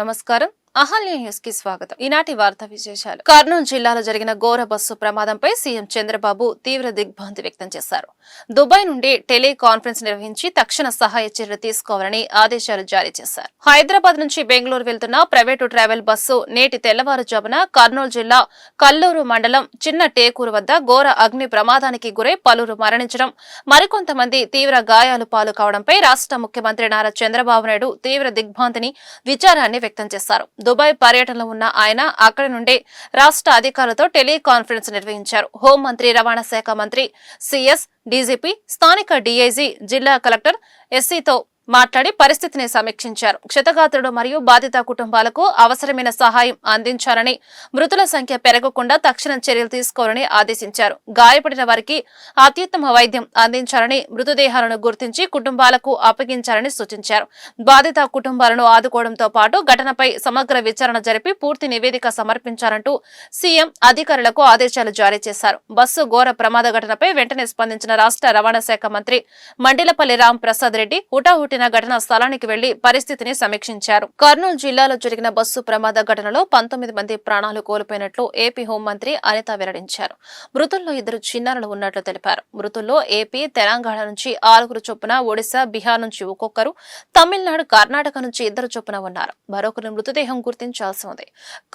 నమస్కారం. అహల్య న్యూస్ కి స్వాగతం. ఈనాటి వార్తా విశేషాలు. కర్నూలు జిల్లాలో జరిగిన ఘోర బస్సు ప్రమాదంపై సీఎం చంద్రబాబు తీవ్ర దిగ్భ్రాంతి వ్యక్తం చేశారు. దుబాయ్ నుండి టెలికాన్ఫరెన్స్ నిర్వహించి తక్షణ సహాయ చర్యలు తీసుకోవాలని ఆదేశాలు జారీ చేశారు. హైదరాబాద్ నుంచి బెంగళూరు వెళ్తున్న ప్రైవేటు ట్రావెల్ బస్సు నేటి తెల్లవారుజామున కర్నూలు జిల్లా కల్లూరు మండలం చిన్న టేకూరు వద్ద ఘోర అగ్ని ప్రమాదానికి గురై పలువురు మరణించడం, మరికొంతమంది తీవ్ర గాయాలు పాలు కావడంపై రాష్ట్ర ముఖ్యమంత్రి నారా చంద్రబాబు నాయుడు తీవ్ర దిగ్భ్రాంతిని, విచారాన్ని వ్యక్తం చేశారు. దుబాయ్ పర్యటనలో ఉన్న ఆయన అక్కడి నుండే రాష్ట్ర అధికారులతో టెలికాన్ఫరెన్స్ నిర్వహించారు. హోంమంత్రి, రవాణా శాఖ మంత్రి, సీఎస్, డీజీపీ, స్థానిక డీఐజీ, జిల్లా కలెక్టర్, ఎస్సీతో మాట్లాడి పరిస్థితిని సమీక్షించారు. క్షతగాత్రుడు మరియు బాధిత కుటుంబాలకు అవసరమైన సహాయం అందించాలని, మృతుల సంఖ్య పెరగకుండా తక్షణ చర్యలు తీసుకోవాలని ఆదేశించారు. గాయపడిన వారికి అత్యుత్తమ వైద్యం అందించాలని, మృతదేహాలను గుర్తించి కుటుంబాలకు అప్పగించాలని సూచించారు. బాధిత కుటుంబాలను ఆదుకోవడంతో పాటు ఘటనపై సమగ్ర విచారణ జరిపి పూర్తి నివేదిక సమర్పించాలంటూ సీఎం అధికారులకు ఆదేశాలు జారీ చేశారు. బస్సు ఘోర ప్రమాద ఘటనపై వెంటనే స్పందించిన రాష్ట్ర రవాణా శాఖ మంత్రి మండిలపల్లి రామ్ ప్రసాద్ రెడ్డి హుటాహుటిన ఘటనా స్థలానికి వెళ్లి పరిస్థితిని సమీక్షించారు. కర్నూలు జిల్లాలో జరిగిన బస్సు ప్రమాద ఘటనలో 19 మంది ప్రాణాలు కోల్పోయినట్లు ఏపీ హోంమంత్రి అనిత వెల్లడించారు. మృతుల్లో 2 చిన్నారులు ఉన్నట్లు తెలిపారు. మృతుల్లో ఏపీ, తెలంగాణ నుంచి 6 చొప్పున, ఒడిశా, బీహార్ నుంచి ఒక్కొక్కరు, తమిళనాడు, కర్ణాటక నుంచి 2 చొప్పున ఉన్నారు. మరొకరి మృతదేహం గుర్తించాల్సి ఉంది.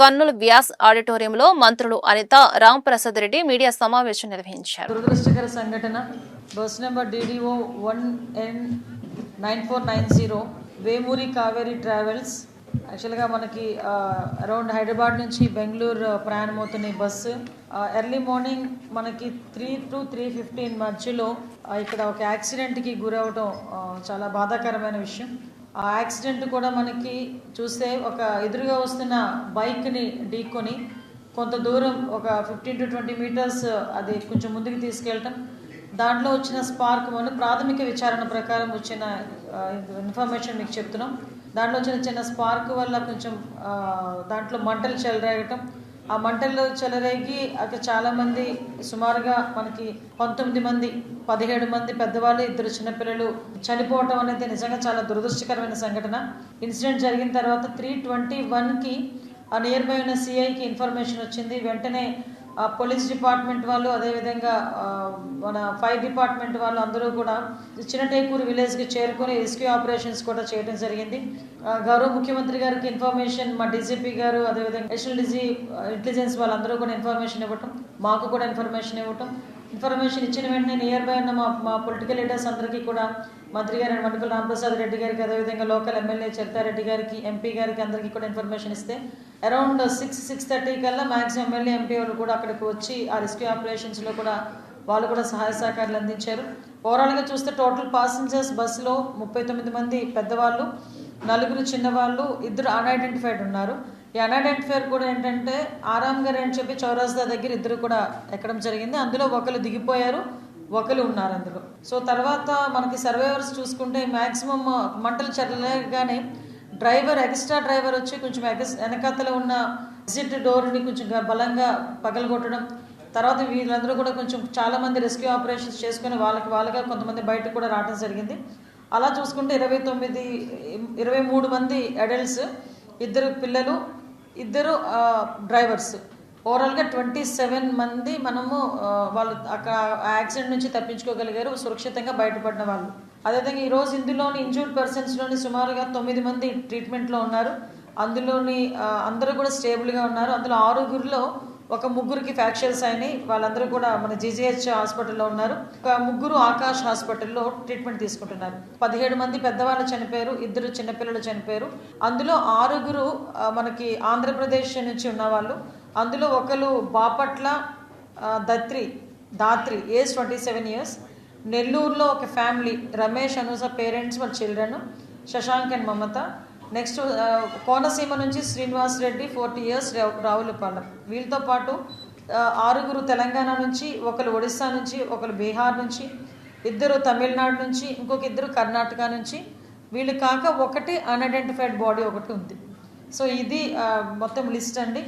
కర్నూలు వ్యాస్ ఆడిటోరియంలో మంత్రులు అనిత, రామ్ ప్రసాద్ రెడ్డి మీడియా సమావేశం నిర్వహించారు. దురదృష్టకర సంఘటన bus number DDO 1N9490 Vemuri Kaveri travels. యాక్చువల్గా మనకి అరౌండ్ హైదరాబాద్ నుంచి బెంగళూరు ప్రయాణమవుతున్న ఈ బస్సు ఎర్లీ మార్నింగ్ మనకి 3 to 3:15 మధ్యలో ఇక్కడ ఒక యాక్సిడెంట్కి గురవడం చాలా బాధాకరమైన విషయం. ఆ యాక్సిడెంట్ కూడా మనకి చూస్తే ఒక ఎదురుగా వస్తున్న బైక్ని ఢీకొని కొంత దూరం ఒక 15 to 20 మీటర్స్ అది కొంచెం ముందుకు తీసుకెళ్ళటం, దాంట్లో వచ్చిన స్పార్క్ మనం ప్రాథమిక విచారణ ప్రకారం వచ్చిన ఇన్ఫర్మేషన్ మీకు చెప్తున్నాం. దాంట్లో వచ్చిన చిన్న స్పార్క్ వల్ల కొంచెం దాంట్లో మంటలు చెలరేగటం, ఆ మంటల్లో చెలరేగి అక్కడ చాలామంది సుమారుగా మనకి 19 మంది, 17 మంది పెద్దవాళ్ళు, 2 చిన్నపిల్లలు చనిపోవటం అనేది నిజంగా చాలా దురదృష్టకరమైన సంఘటన. ఇన్సిడెంట్ జరిగిన తర్వాత 3:21కి ఆ నియర్ బై ఉన్న సిఐకి ఇన్ఫర్మేషన్ వచ్చింది. వెంటనే పోలీస్ డిపార్ట్మెంట్ వాళ్ళు, అదేవిధంగా మన ఫైర్ డిపార్ట్మెంట్ వాళ్ళు అందరూ కూడా చిన్న టేకూరు విలేజ్కి చేరుకొని రెస్క్యూ ఆపరేషన్స్ కూడా చేయడం జరిగింది. గౌరవ ముఖ్యమంత్రి గారికి ఇన్ఫర్మేషన్ మా డీజీపీ గారు, అదేవిధంగా నేషనల్ ఇంటెలిజెన్స్ వాళ్ళందరూ కూడా ఇన్ఫర్మేషన్ ఇవ్వటం, మాకు కూడా ఇన్ఫర్మేషన్ ఇచ్చిన వెంటనే నియర్ బై ఉన్న మా పొలిటికల్ లీడర్స్ అందరికీ కూడా మంత్రి గారు మండిపల్లి రామప్రసాద్ రెడ్డి గారికి, అదేవిధంగా లోకల్ ఎమ్మెల్యే చరితారెడ్డి గారికి, ఎంపీ గారికి అందరికీ కూడా ఇన్ఫర్మేషన్ ఇస్తే అరౌండ్ 6:30 కల్లా మ్యాక్సిమం ఎమ్మెల్యే, ఎంపీ వాళ్ళు కూడా అక్కడికి వచ్చి ఆ రెస్క్యూ ఆపరేషన్స్లో కూడా వాళ్ళు కూడా సహాయ సహకారాలు అందించారు. ఓవరాల్గా చూస్తే టోటల్ పాసెంజర్స్ బస్సులో 39 మంది పెద్దవాళ్ళు, 4 చిన్నవాళ్ళు, 2 అన్ఐడెంటిఫైడ్ ఉన్నారు. ఈ అన్ఐడెంటిఫైడ్ కూడా ఏంటంటే ఆరామ్ గారు అని చెప్పి చౌరస్తా దగ్గర 2 కూడా ఎక్కడం జరిగింది. అందులో ఒకరు దిగిపోయారు, ఒకరు ఉన్నారు అందులో. సో తర్వాత మనకి సర్వైవర్స్ చూసుకుంటే మ్యాక్సిమం మంటలు చెరలేగానే ఎక్స్ట్రా డ్రైవర్ వచ్చి కొంచెం వెనకాతలో ఉన్న ఎగ్జిట్ డోర్ని కొంచెం బలంగా పగలగొట్టడం, తర్వాత వీళ్ళందరూ కూడా కొంచెం చాలామంది రెస్క్యూ ఆపరేషన్స్ చేసుకుని వాళ్ళగా కొంతమంది బయటకు కూడా రావడం జరిగింది. అలా చూసుకుంటే 23 మంది అడల్ట్స్, 2 పిల్లలు, 2 డ్రైవర్స్, ఓవరాల్గా 27 మంది మనము వాళ్ళు అక్కడ యాక్సిడెంట్ నుంచి తప్పించుకోగలిగారు, సురక్షితంగా బయటపడిన వాళ్ళు. అదేవిధంగా ఈరోజు ఇందులోని ఇంజూర్డ్ పర్సన్స్లోని సుమారుగా 9 మంది ట్రీట్మెంట్లో ఉన్నారు. అందులోని అందరూ కూడా స్టేబుల్గా ఉన్నారు. అందులో 6గురిలో ఒక 3కి ఫ్రాక్చర్స్ అయినాయి. వాళ్ళందరూ కూడా మన జీజీహెచ్ హాస్పిటల్లో ఉన్నారు. ఒక 3 ఆకాష్ హాస్పిటల్లో ట్రీట్మెంట్ తీసుకుంటున్నారు. 17 మంది పెద్దవాళ్ళు చనిపోయారు, 2 చిన్నపిల్లలు చనిపోయారు. అందులో 6 మనకి ఆంధ్రప్రదేశ్ నుంచి ఉన్నవాళ్ళు. అందులో ఒకరు బాపట్ల దాత్రి ఏజ్ 27 years, నెల్లూరులో ఒక ఫ్యామిలీ రమేష్, అనూస పేరెంట్స్, వాళ్ళ children Shashank and Mamata. Next Konaseema నుంచి శ్రీనివాస్ రెడ్డి 40 years, రావులపాలెం. వీళ్ళతో పాటు 6 తెలంగాణ నుంచి, ఒకరు ఒడిశా నుంచి, ఒకరు బీహార్ నుంచి, 2 తమిళనాడు నుంచి, ఇంకొక 2 కర్ణాటక నుంచి. వీళ్ళు కాక ఒకటి అన్ఐడెంటిఫైడ్ బాడీ ఒకటి ఉంది. సో ఇది మొత్తం లిస్ట్ అండి.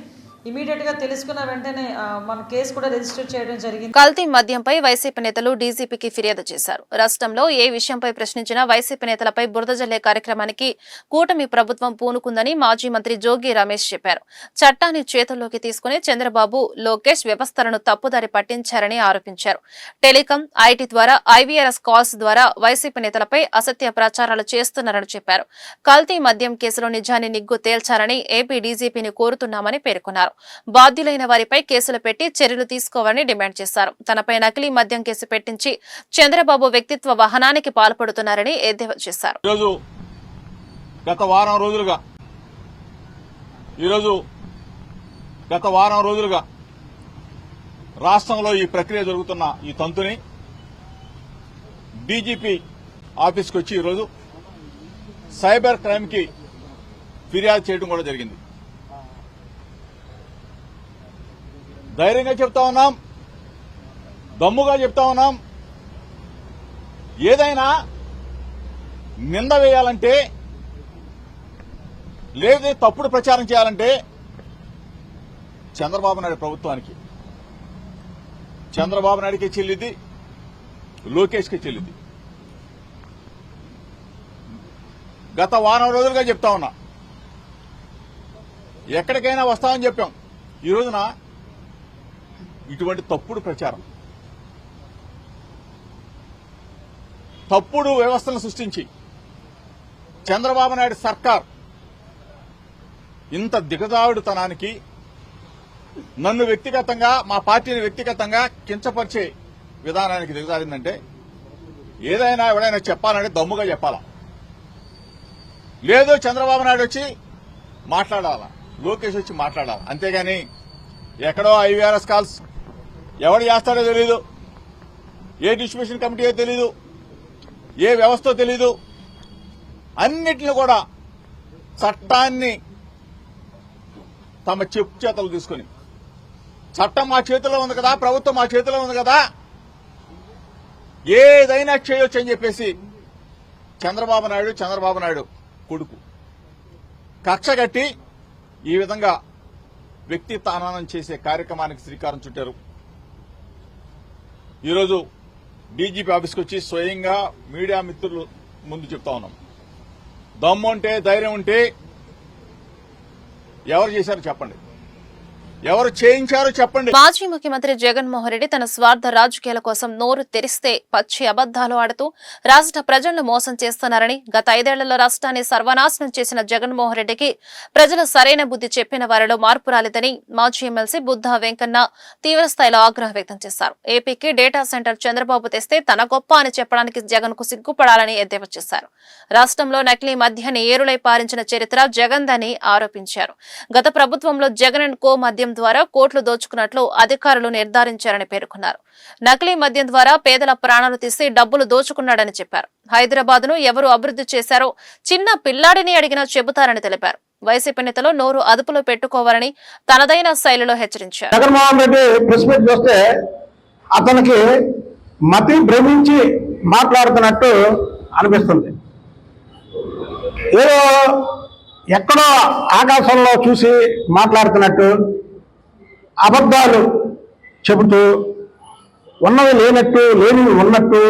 ఇమీడియట్గా తెలుసుకున్న వెంటనే మన కేసు కూడా రిజిస్టర్ చేయడం జరిగింది. కల్తీ మద్యంపై వైసీపీ నేతలు డీజీపీకి ఫిర్యాదు చేశారు. రాష్ట్రంలో ఏ విషయంపై ప్రశ్నించినా వైసీపీ నేతలపై బురద జల్లే కార్యక్రమానికి కూటమి ప్రభుత్వం పూనుకుందని మాజీ మంత్రి జోగి రమేష్ చెప్పారు. చట్టాన్ని చేతుల్లోకి తీసుకుని చంద్రబాబు, లోకేష్ వ్యవస్థలను తప్పుదారి పట్టించారని ఆరోపించారు. టెలికాం, ఐటీ ద్వారా ఐవీఆర్ఎస్ కాల్స్ ద్వారా వైసీపీ నేతలపై అసత్య ప్రచారాలు చేస్తున్నారని చెప్పారు. కల్తీ మద్యం కేసులో నిజాన్ని నిగ్గు తేల్చాలని ఏపీ డీజీపీని కోరుతున్నామని పేర్కొన్నారు. బాధ్యులైన వారిపై కేసులు పెట్టి చర్యలు తీసుకోవాలని డిమాండ్ చేశారు. తనపై నకిలీ మద్యం కేసు పెట్టించి చంద్రబాబు వ్యక్తిత్వ వహనానికి పాల్పడుతున్నారని ఎద్దేవా చేశారు. గత వారం రోజులుగా రాష్ట్రంలో ఈ ప్రక్రియ జరుగుతున్న ఈ తంతుని డీజీపీ ఆఫీస్కి వచ్చి ఈరోజు సైబర్ క్రైమ్ కి ఫిర్యాదు చేయడం కూడా జరిగింది. ధైర్యంగా చెప్తా ఉన్నాం, దమ్ముగా చెప్తా ఉన్నాం. ఏదైనా నింద వేయాలంటే, లేదా తప్పుడు ప్రచారం చేయాలంటే చంద్రబాబు నాయుడు ప్రభుత్వానికి, చంద్రబాబు నాయుడికి చెల్లింది, లోకేష్కి చెల్లింది. గత వారం రోజులుగా చెప్తా ఉన్నా, ఎక్కడికైనా వస్తామని చెప్పాం. ఈ రోజున ఇటువంటి తప్పుడు ప్రచారం, తప్పుడు వ్యవస్థలను సృష్టించి చంద్రబాబు నాయుడు సర్కార్ ఇంత దిగజారుడుతనానికి, నన్ను వ్యక్తిగతంగా, మా పార్టీని వ్యక్తిగతంగా కించపరిచే విధానానికి దిగజారిందంటే ఏదైనా ఎవడైనా చెప్పాలంటే దమ్ముగా చెప్పాలా, లేదో చంద్రబాబు నాయుడు వచ్చి మాట్లాడాలా, లోకేష్ వచ్చి మాట్లాడాలా. అంతేగాని ఎక్కడో ఐవీఆర్ఎస్ కాల్స్ ఎవడు చేస్తాడో తెలీదు, ఏ డిస్ట్రిబ్యూషన్ కమిటీయో తెలీదు, ఏ వ్యవస్థో తెలీదు. అన్నిటిని కూడా చట్టాన్ని తమ చెప్పు చేతలు తీసుకుని, చట్టం మా చేతిలో ఉంది కదా, ప్రభుత్వం మా చేతిలో ఉంది కదా, ఏదైనా చేయొచ్చు అని చెప్పేసి చంద్రబాబు నాయుడు కొడుకు కక్ష కట్టి ఈ విధంగా వ్యక్తిత్వ హననం చేసే కార్యక్రమానికి శ్రీకారం చుట్టారు. ఈరోజు డీజీపీ ఆఫీస్కి వచ్చి స్వయంగా మీడియా మిత్రులు ముందు చెప్తా ఉన్నాం, దమ్ము ఉంటే, ధైర్యం ఉంటే ఎవరు చేశారో చెప్పండి, ఎవరు చేయించారో చెప్పండి. మాజీ ముఖ్యమంత్రి జగన్మోహన్ రెడ్డి తన స్వార్థ రాజకీయాల కోసం నోరు తెరిస్తే పచ్చి అబద్దాలు ఆడుతూ రాష్ట్ర ప్రజలను మోసం చేస్తున్నారని, గత 5 ఏళ్లలో రాష్ట్రాన్ని సర్వనాశనం చేసిన జగన్మోహన్ రెడ్డికి ప్రజలు సరైన బుద్ధి చెప్పిన వారిలో మార్పు రాలేదని మాజీ ఎమ్మెల్సీ బుద్ధా వెంకన్న తీవ్రస్థాయిలో ఆగ్రహం వ్యక్తం చేశారు. ఏపీకి డేటా సెంటర్ చంద్రబాబు తెస్తే తన గొప్ప అని చెప్పడానికి జగన్ కు సిగ్గుపడాలని ఎద్దేవా చేశారు. రాష్ట్రంలో నకిలీ మద్యాన్ని ఏరులై పారించిన చరిత్ర జగన్దని ఆరోపించారు. గత ప్రభుత్వంలో జగన్ అండ్ కో మద్యం ద్వారా కోట్లు దోచుకున్నట్లు అధికారులు నిర్ధారించారని పేర్కొన్నారు. నకిలీ మద్యం ద్వారా పేదల ప్రాణాలు తీసి డబ్బులు దోచుకున్నాడని చెప్పారు. హైదరాబాద్ ను ఎవరు అభివృద్ధి చేశారో చిన్న పిల్లాడిని అడిగినా చెబుతారని తెలిపారు. వైసీపీ నేతలు నోరు అదుపులో పెట్టుకోవాలని తనదైన శైలిలో హెచ్చరించారు. జగన్మోహన్ రెడ్డి ప్రెస్ మీట్ చూస్తే అతనికి మతి భ్రమించి మాట్లాడుతున్నట్టు అనిపిస్తుంది. ఏదో ఎక్కడో ఆకాశంలో చూసి మాట్లాడుతున్నట్టు, అబద్ధాలు చెబుతూ, ఉన్నవి లేనట్టు, లేనివి ఉన్నట్టు,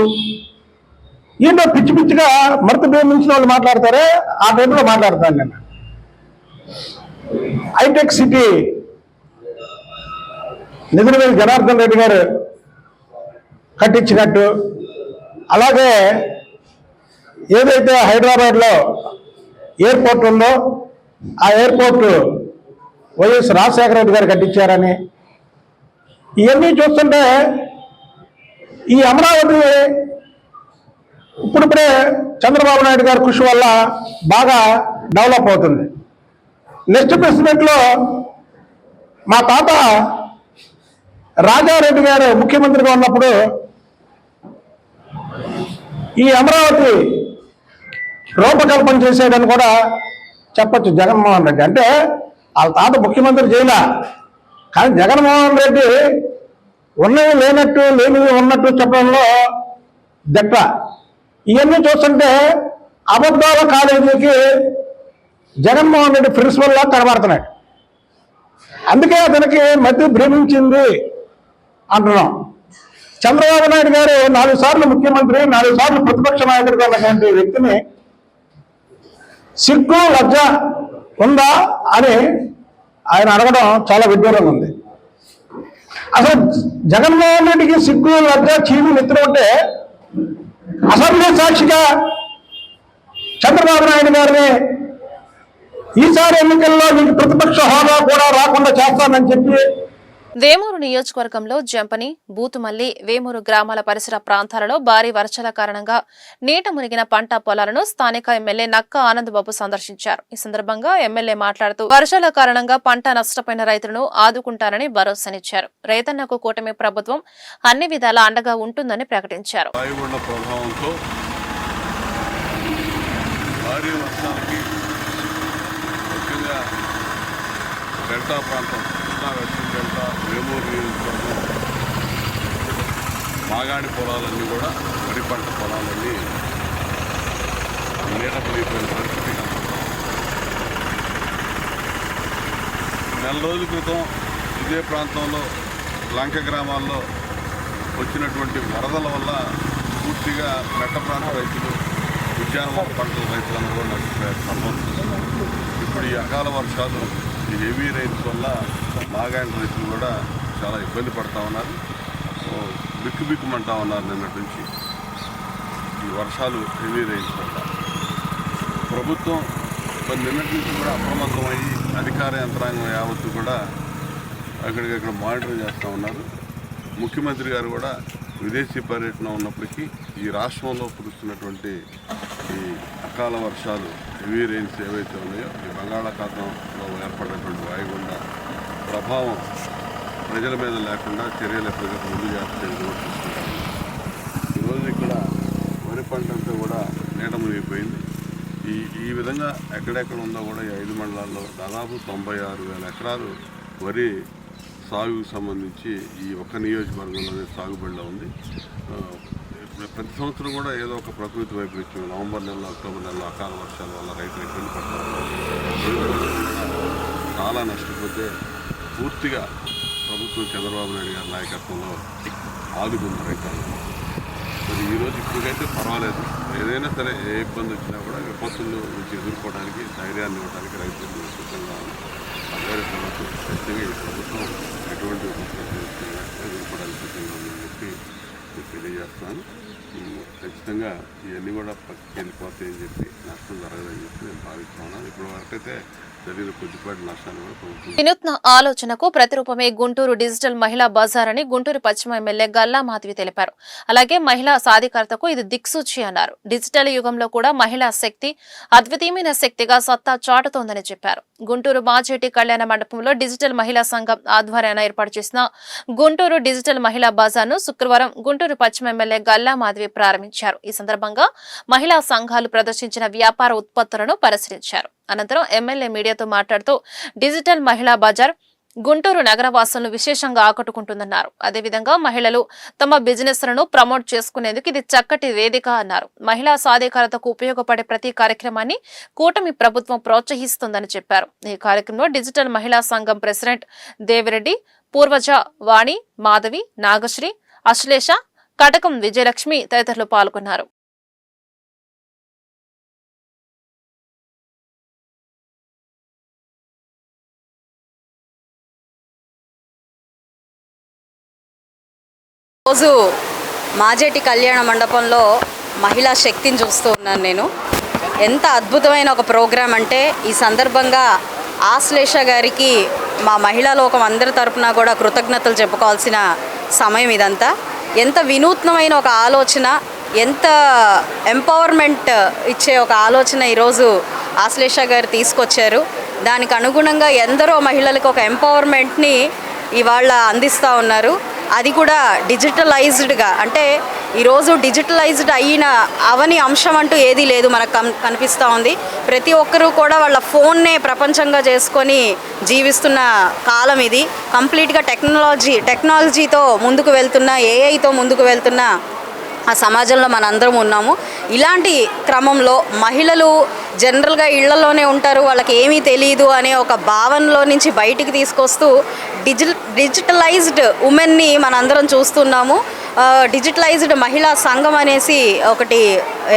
ఏంటో పిచ్చి పిచ్చిగా మరత భ్రమించిన వాళ్ళు మాట్లాడతారే ఆ టైంలో మాట్లాడతాను నేను. హైటెక్ సిటీ నిధులవేలి జనార్దన్ రెడ్డి గారు కట్టించినట్టు, అలాగే ఏదైతే హైదరాబాద్లో ఎయిర్పోర్ట్ ఉందో ఆ ఎయిర్పోర్టు వైఎస్ రాజశేఖర రెడ్డి గారు కట్టించారని, ఇవన్నీ చూస్తుంటే ఈ అమరావతి ఇప్పుడిప్పుడే చంద్రబాబు నాయుడు గారి కృషి వల్ల బాగా డెవలప్ అవుతుంది. నెక్స్ట్ ప్రెసిడెంట్లో మా తాత రాజారెడ్డి గారు ముఖ్యమంత్రిగా ఉన్నప్పుడు ఈ అమరావతి రూపకల్పన చేసేదని కూడా చెప్పచ్చు జగన్మోహన్ రెడ్డి. అంటే వాళ్ళ తాత ముఖ్యమంత్రి చేయలే, కానీ జగన్మోహన్ రెడ్డి ఉన్నవి లేనట్టు, లేనివి ఉన్నట్టు చెప్పడంలో దట్ట. ఇవన్నీ చూస్తుంటే అబద్ధాల కాలేజీకి జగన్మోహన్ రెడ్డి ప్రిన్సిపల్లా కనబడుతున్నాడు. అందుకే అతనికి మతి భ్రమించింది అంటున్నాం. చంద్రబాబు నాయుడు గారు 4 సార్లు ముఖ్యమంత్రి, 4 సార్లు ప్రతిపక్ష నాయకుడిగా ఉన్నటువంటి వ్యక్తిని సిగ్గు లజ్జ ఉందా అని ఆయన అడగడం చాలా విడ్డూరంగా ఉంది. అసలు జగన్మోహన్ రెడ్డికి సిగ్గు లజ్జ చీము నెత్తులు ఉంటే అసెంబ్లీ సాక్షిగా చంద్రబాబు నాయుడు గారిని ఈసారి ఎన్నికల్లో మీకు ప్రతిపక్ష హోదా కూడా రాకుండా చేస్తానని చెప్పి వేమూరు నియోజకవర్గంలో జంపని, బూతుమల్లి, వేమూరు గ్రామాల పరిసర ప్రాంతాలలో భారీ వర్షాల కారణంగా నీట మునిగిన పంట పొలాలను స్థానిక ఎమ్మెల్యే నక్క ఆనందబాబు సందర్శించారు. ఈ సందర్భంగా ఎమ్మెల్యే మాట్లాడుతూ వర్షాల కారణంగా పంట నష్టపోయిన రైతులను ఆదుకుంటారని భరోసానిచ్చారు. రైతన్నకు కూటమి ప్రభుత్వం అన్ని విధాలా అండగా ఉంటుందని ప్రకటించారు. డెల్టా ప్రాంతం, కృష్ణా వెస్టర్న్ డెల్టా, వేమూరు నియోజకవర్గం మాగాణి పొలాలన్నీ కూడా వరి పంట పొలాలన్నీ నీట మునిగిపోయిన పరిస్థితి కనపడుతుంది. నెల రోజుల క్రితం ఇదే ప్రాంతంలో లంక గ్రామాల్లో వచ్చినటువంటి వరదల వల్ల పూర్తిగా మెట్ట ప్రాంత రైతులు, ఉద్యానవన పంటల రైతులందరూ కూడా నష్టపోయారు సంబంధించి. ఇప్పుడు ఈ అకాల వర్షాలు, ఈ హెవీ రైన్స్ వల్ల మాగాణి రైతులు కూడా చాలా ఇబ్బంది పడతా ఉన్నారు, బిక్కుబిక్కుమంటా ఉన్నారు. నిన్నటి నుంచి ఈ వర్షాలు, హెవీ రైన్స్ వల్ల ప్రభుత్వం నిన్నటి నుంచి కూడా అప్రమత్తమయ్యి అధికార యంత్రాంగం యావత్తు కూడా అక్కడికక్కడ మానిటర్ చేస్తూ ఉన్నారు. ముఖ్యమంత్రి గారు కూడా విదేశీ పర్యటన ఉన్నప్పటికీ ఈ రాష్ట్రంలో కురుస్తున్నటువంటి ఈ అకాల వర్షాలు, హెవీ రైన్స్ ఏవైతే ఉన్నాయో, ఈ బంగాళాఖాతంలో ఏర్పడినటువంటి వాయుగుండ ప్రభావం ప్రజల మీద లేకుండా చర్యలు ఎప్పటికప్పుడు ముందు చేస్తాయని కూడా చూసుకుంటారు. ఈరోజు ఇక్కడ వరి పంట అంతా కూడా నీట మునిగిపోయింది. ఈ విధంగా ఎక్కడెక్కడ ఉందో కూడా ఈ 5 మండలాల్లో దాదాపు 96,000 ఎకరాలు వరి సాగుకు సంబంధించి ఈ ఒక్క నియోజకవర్గంలోనే సాగుబడిలో ఉంది. ప్రతి సంవత్సరం కూడా ఏదో ఒక ప్రకృతి వైపరీత్యం, నవంబర్ నెలలో, అక్టోబర్ నెలలో అకాల వర్షాల వల్ల రైతులు ఇబ్బంది పడతారు. చాలా నష్టపోతే పూర్తిగా ప్రభుత్వం చంద్రబాబు నాయుడు గారి నాయకత్వంలో ఆదుకుంది రైతాంగం. మరి ఈరోజు ఇప్పటికైతే పర్వాలేదు. ఏదైనా సరే, ఏ ఇబ్బంది వచ్చినా కూడా విపత్తుల నుంచి ఎదుర్కోవడానికి, ధైర్యాన్ని ఇవ్వడానికి రైతులు సిద్ధంగా ఉంది. అందరి ప్రభుత్వం ఖచ్చితంగా ఈ ప్రభుత్వం ఎటువంటి విపత్తులు ఎదుర్కోవడానికి సిద్ధంగా ఉందని చెప్పి తెలియజేస్తాను. ఖచ్చితంగా ఇవన్నీ కూడా పక్కకి వెళ్ళిపోతాయని చెప్పి, నష్టం జరగదని చెప్పి నేను భావిస్తున్నాను. ఇప్పుడు వరకైతే జరిగిన కొద్దిపాటి నష్టాన్ని కూడా ప్రభుత్వం. వినూత్న ఆలోచనకు ప్రతిరూపమే గుంటూరు డిజిటల్ మహిళా బజార్ అని గుంటూరు పశ్చిమ ఎమ్మెల్యే గల్లా మాధవి తెలిపారు. అలాగే మహిళా సాధికారతకు ఇది దిక్సూచి అన్నారు. డిజిటల్ యుగంలో కూడా మహిళా శక్తి అద్వితీయమైన శక్తిగా సత్తా చాటుతోందని చెప్పారు. గుంటూరు మాజేటి కళ్యాణ మండపంలో డిజిటల్ మహిళా సంఘం ఆధ్వర్యాన ఏర్పాటు చేసిన గుంటూరు డిజిటల్ మహిళా బజార్ ను శుక్రవారం గుంటూరు పశ్చిమ ఎమ్మెల్యే గల్లా మాధవి ప్రారంభించారు. ఈ సందర్భంగా మహిళా సంఘాలు ప్రదర్శించిన వ్యాపార ఉత్పత్తులను పరిశీలించారు. అనంతరం ఎమ్మెల్యే మీడియాతో మాట్లాడుతూ డిజిటల్ మహిళా బజార్ గుంటూరు నగరవాసులను విశేషంగా ఆకట్టుకుంటుందన్నారు. అదేవిధంగా మహిళలు తమ బిజినెస్ లను ప్రమోట్ చేసుకునేందుకు ఇది చక్కటి వేదిక అన్నారు. మహిళా సాధికారతకు ఉపయోగపడే ప్రతి కార్యక్రమాన్ని కూటమి ప్రభుత్వం ప్రోత్సహిస్తుందని చెప్పారు. ఈ కార్యక్రమంలో డిజిటల్ మహిళా సంఘం ప్రెసిడెంట్ దేవిరెడ్డి, పూర్వజ వాణి, మాధవి, నాగశ్రీ, అశ్లేష, కటకం విజయలక్ష్మి తదితరులు పాల్గొన్నారు. రోజు మాజేటి కళ్యాణ మండపంలో మహిళా శక్తిని చూస్తూ ఉన్నాను నేను. ఎంత అద్భుతమైన ఒక ప్రోగ్రాం అంటే, ఈ సందర్భంగా ఆశ్లేష గారికి మా మహిళా లోకం అందరి తరపున కూడా కృతజ్ఞతలు చెప్పుకోవాల్సిన సమయం ఇదంతా. ఎంత వినూత్నమైన ఒక ఆలోచన, ఎంత ఎంపవర్మెంట్ ఇచ్చే ఒక ఆలోచన ఈరోజు ఆశ్లేష గారు తీసుకొచ్చారు. దానికి అనుగుణంగా ఎందరో మహిళలకు ఒక ఎంపవర్మెంట్ని ఇవాళ అందిస్తూ ఉన్నారు. అది కూడా డిజిటలైజ్డ్గా, అంటే ఈరోజు డిజిటలైజ్డ్ అవని అంశం అంటూ ఏదీ లేదు మనకు కనిపిస్తూ ఉంది. ప్రతి ఒక్కరూ కూడా వాళ్ళ ఫోన్నే ప్రపంచంగా చేసుకొని జీవిస్తున్న కాలం ఇది. కంప్లీట్గా టెక్నాలజీతో ముందుకు వెళ్తున్న, ఏఐతో ముందుకు వెళ్తున్న ఆ సమాజంలో మనందరం ఉన్నాము. ఇలాంటి క్రమంలో మహిళలు జనరల్గా ఇళ్లలోనే ఉంటారు, వాళ్ళకి ఏమీ తెలియదు అనే ఒక భావనలో నుంచి బయటికి తీసుకొస్తూ డిజిటలైజ్డ్ ఉమెన్ని మనందరం చూస్తున్నాము. డిజిటలైజ్డ్ మహిళా సంఘం అనేసి ఒకటి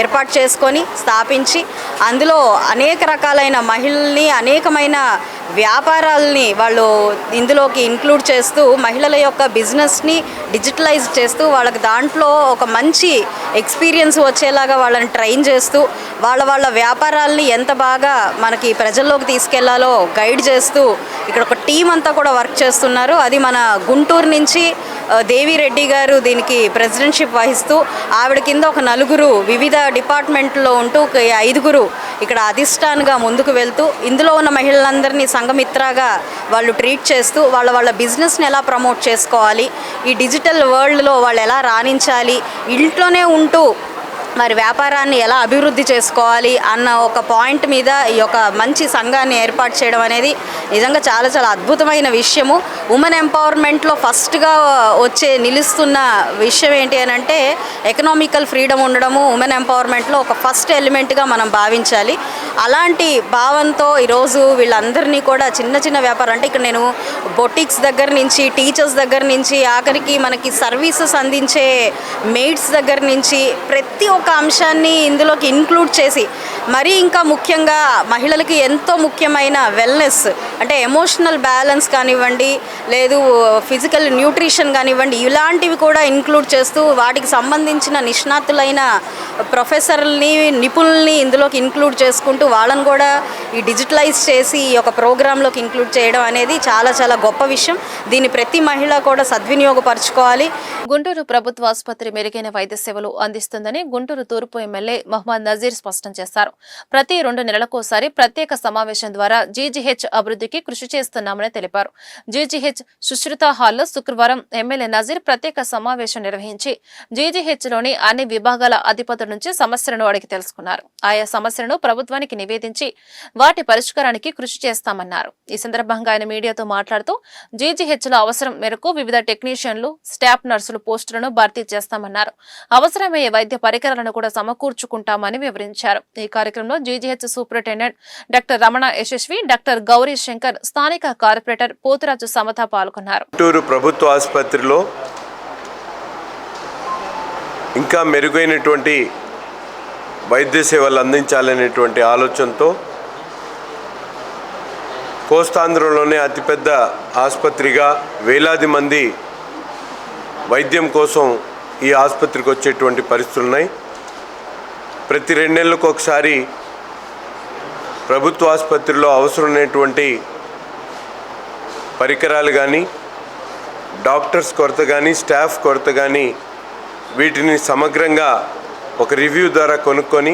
ఏర్పాటు చేసుకొని స్థాపించి అందులో అనేక రకాలైన మహిళల్ని అనేకమైన వ్యాపారాలని వాళ్ళు ఇందులోకి ఇంక్లూడ్ చేస్తూ మహిళల యొక్క బిజినెస్ని డిజిటలైజ్ చేస్తూ వాళ్ళకి దాంట్లో ఒక మంచి ఎక్స్పీరియన్స్ వచ్చేలాగా వాళ్ళని ట్రైన్ చేస్తూ వాళ్ళ వ్యాపారాలని ఎంత బాగా మనకి ప్రజల్లోకి తీసుకెళ్లాలో గైడ్ చేస్తూ ఇక్కడ ఒక టీం అంతా కూడా వర్క్ చేస్తున్నారు. అది మన గుంటూరు నుంచి దేవిరెడ్డి గారు దీనికి ప్రెసిడెంట్షిప్ వహిస్తూ ఆవిడ కింద ఒక 4 వివిధ డిపార్ట్మెంట్లో ఉంటూ 5 ఇక్కడ అధిష్టానంగా ముందుకు వెళ్తూ ఇందులో ఉన్న మహిళలందరినీ సంఘమిత్రగా వాళ్ళు ట్రీట్ చేస్తూ వాళ్ళ బిజినెస్ని ఎలా ప్రమోట్ చేసుకోవాలి, ఈ డిజిటల్ వరల్డ్లో వాళ్ళు ఎలా రాణించాలి, ఇంట్లోనే ఉంటూ మరి వ్యాపారాన్ని ఎలా అభివృద్ధి చేసుకోవాలి అన్న ఒక పాయింట్ మీద ఈ యొక్క మంచి సంఘాన్ని ఏర్పాటు చేయడం అనేది నిజంగా చాలా చాలా అద్భుతమైన విషయము. ఉమెన్ ఎంపవర్మెంట్లో ఫస్ట్గా నిలుస్తున్న విషయం ఏంటి అని అంటే ఎకనామికల్ ఫ్రీడమ్ ఉండడము ఉమెన్ ఎంపవర్మెంట్లో ఒక ఫస్ట్ ఎలిమెంట్గా మనం భావించాలి. అలాంటి భావంతో ఈరోజు వీళ్ళందరినీ కూడా చిన్న చిన్న వ్యాపారం అంటే ఇక్కడ నేను బొటిక్స్ దగ్గర నుంచి టీచర్స్ దగ్గర నుంచి ఆఖరికి మనకి సర్వీసెస్ అందించే మెయిడ్స్ దగ్గర నుంచి ప్రతి ఒక్క అంశాన్ని ఇందులోకి ఇంక్లూడ్ చేసి మరీ ఇంకా ముఖ్యంగా మహిళలకి ఎంతో ముఖ్యమైన వెల్నెస్ అంటే ఎమోషనల్ బ్యాలెన్స్ కానివ్వండి, లేదు ఫిజికల్ న్యూట్రిషన్ కానివ్వండి, ఇలాంటివి కూడా ఇంక్లూడ్ చేస్తూ వాటికి సంబంధించిన నిష్ణాతులైన ప్రొఫెసర్లని నిపుణుల్ని ఇందులోకి ఇంక్లూడ్ చేసుకుంటూ వాళ్ళని కూడా ఈ డిజిటలైజ్ చేసి ఈ యొక్క ప్రోగ్రాంలోకి ఇంక్లూడ్ చేయడం అనేది చాలా చాలా గొప్ప విషయం. దీన్ని ప్రతి మహిళ కూడా సద్వినియోగపరచుకోవాలి. గుంటూరు ప్రభుత్వ ఆసుపత్రి మెరుగైన వైద్య సేవలు అందిస్తుందని గుంటూరు తూర్పు ఎమ్మెల్యే మహమ్మద్ నజీర్ స్పష్టం చేశారు. ప్రతి 2 నెలలకోసారి ప్రత్యేక సమావేశం ద్వారా జీజీహెచ్ అభివృద్ధికి కృషి చేస్తున్నామని తెలిపారు. జీజీహెచ్ సుశ్రుత హాల్లో శుక్రవారం ఎమ్మెల్యే నజీర్ ప్రత్యేక సమావేశం నిర్వహించి జీజీహెచ్లోని అన్ని విభాగాల అధిపతుల నుంచి సమస్యలను అడిగి తెలుసుకున్నారు. ఆయా సమస్యలను ప్రభుత్వానికి నివేదించి వాటి పరిష్కారానికి కృషి చేస్తామన్నారు. ఈ సందర్భంగా ఆయన మీడియాతో మాట్లాడుతూ జీజీహెచ్ల అవసరం మేరకు వివిధ టెక్నీషియన్లు, స్టాఫ్ నర్సులు పోస్టులను భర్తీ చేస్తామన్నారు. అవసరమయ్యే వైద్య పరికరాలను కూడా సమకూర్చుకుంటామని వివరించారు. ఈ కార్యక్రమంలో GGH superintendent doctor Ramana Yashasvi, doctor Gauri Shankar, స్థానిక కార్పొరేటర్ పోతురాజు సమత పాల్గొన్నారు. గుంటూరు ప్రభుత్వ ఆసుపత్రిలో ఇంకా మెరుగైనటువంటి వైద్య సేవలు అందించాలనేటువంటి ఆలోచనతో కోస్తాంధ్రలోనే అతిపెద్ద ఆసుపత్రిగా వేలాది మంది వైద్యం కోసం ఈ ఆసుపత్రికి వచ్చేటువంటి పరిస్థితులు ఉన్నాయి. ప్రతి 2 నెలలకు ఒకసారి ప్రభుత్వ ఆసుపత్రిలో అవసరమైనటువంటి పరికరాలు కానీ, డాక్టర్స్ కొరత కానీ, స్టాఫ్ కొరత కానీ వీటిని సమగ్రంగా ఒక రివ్యూ ద్వారా కొనుక్కొని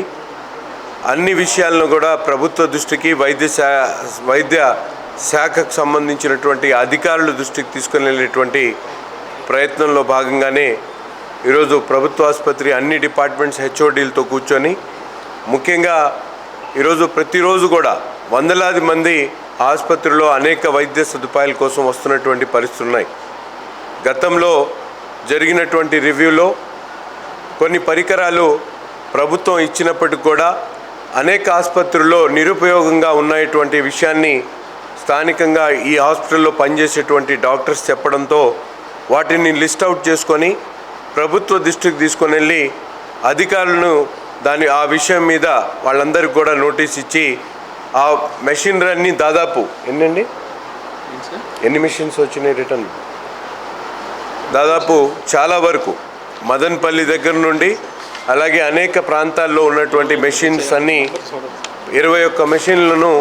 అన్ని విషయాలను కూడా ప్రభుత్వ దృష్టికి వైద్య శాఖకు సంబంధించినటువంటి అధికారుల దృష్టికి తీసుకుని వెళ్ళేటువంటి ప్రయత్నంలో భాగంగానే ఈరోజు ప్రభుత్వ ఆసుపత్రి అన్ని డిపార్ట్మెంట్స్ హెచ్ఓడీలతో కూర్చొని ముఖ్యంగా ఈరోజు ప్రతిరోజు కూడా వందలాది మంది ఆసుపత్రిలో అనేక వైద్య సదుపాయాల కోసం వస్తున్నటువంటి పరిస్థితులు ఉన్నాయి. గతంలో జరిగినటువంటి రివ్యూలో కొన్ని పరికరాలు ప్రభుత్వం ఇచ్చినప్పటికి కూడా అనేక ఆసుపత్రుల్లో నిరుపయోగంగా ఉన్నటువంటి విషయాన్ని స్థానికంగా ఈ హాస్పిటల్లో పనిచేసేటువంటి డాక్టర్స్ చెప్పడంతో వాటిని లిస్ట్ అవుట్ చేసుకొని ప్రభుత్వ దృష్టికి తీసుకొని వెళ్ళి అధికారులను ఆ విషయం మీద వాళ్ళందరికీ కూడా నోటీస్ ఇచ్చి ఆ మెషినరీ దాదాపు ఎన్ని మెషిన్స్ వచ్చినాయి రిటర్న్ దాదాపు చాలా వరకు మదన్పల్లి దగ్గర నుండి అలాగే అనేక ప్రాంతాల్లో ఉన్నటువంటి మెషిన్స్ అన్నీ 21 మెషిన్లను